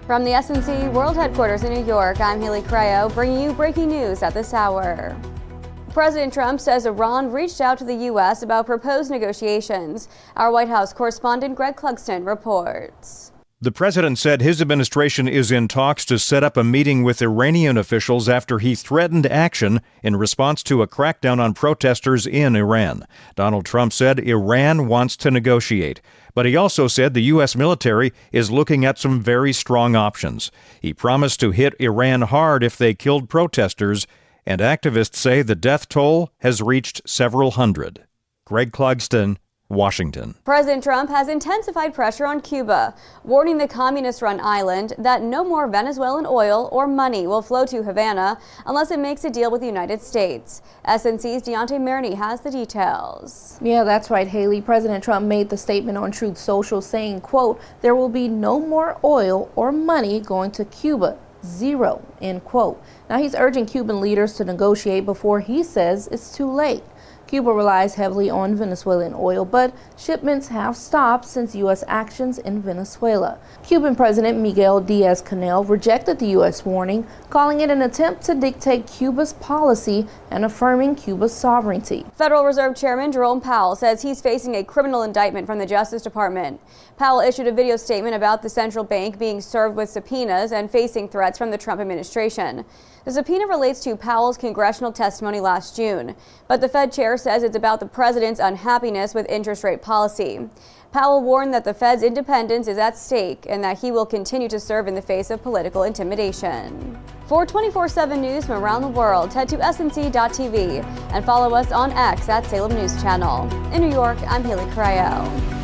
From the SNC World Headquarters in New York, I'm Haley Creo, bringing you breaking news at this hour. President Trump says Iran reached out to the U.S. about proposed negotiations. Our White House correspondent Greg Clugston reports. The president said his administration is in talks to set up a meeting with Iranian officials after he threatened action in response to a crackdown on protesters in Iran. Donald Trump said Iran wants to negotiate, but he also said the U.S. military is looking at some very strong options. He promised to hit Iran hard if they killed protesters, and activists say the death toll has reached several hundred. Greg Clugston, Washington. President Trump has intensified pressure on Cuba, warning the communist-run island that no more Venezuelan oil or money will flow to Havana unless it makes a deal with the United States. SNC's Deontay Maroney has the details. Yeah, that's right, Haley. President Trump made the statement on Truth Social saying, quote, "There will be no more oil or money going to Cuba. Zero," end quote. Now he's urging Cuban leaders to negotiate before he says it's too late. Cuba relies heavily on Venezuelan oil, but shipments have stopped since U.S. actions in Venezuela. Cuban President Miguel Diaz-Canel rejected the U.S. warning, calling it an attempt to dictate Cuba's policy and affirming Cuba's sovereignty. Federal Reserve Chairman Jerome Powell says he's facing a criminal indictment from the Justice Department. Powell issued a video statement about the central bank being served with subpoenas and facing threats from the Trump administration. The subpoena relates to Powell's congressional testimony last June, but the Fed chair says it's about the president's unhappiness with interest rate policy. Powell warned that the Fed's independence is at stake and that he will continue to serve in the face of political intimidation. For 24/7 news from around the world, head to snc.tv and follow us on X at Salem News Channel. In New York, I'm Haley Creo.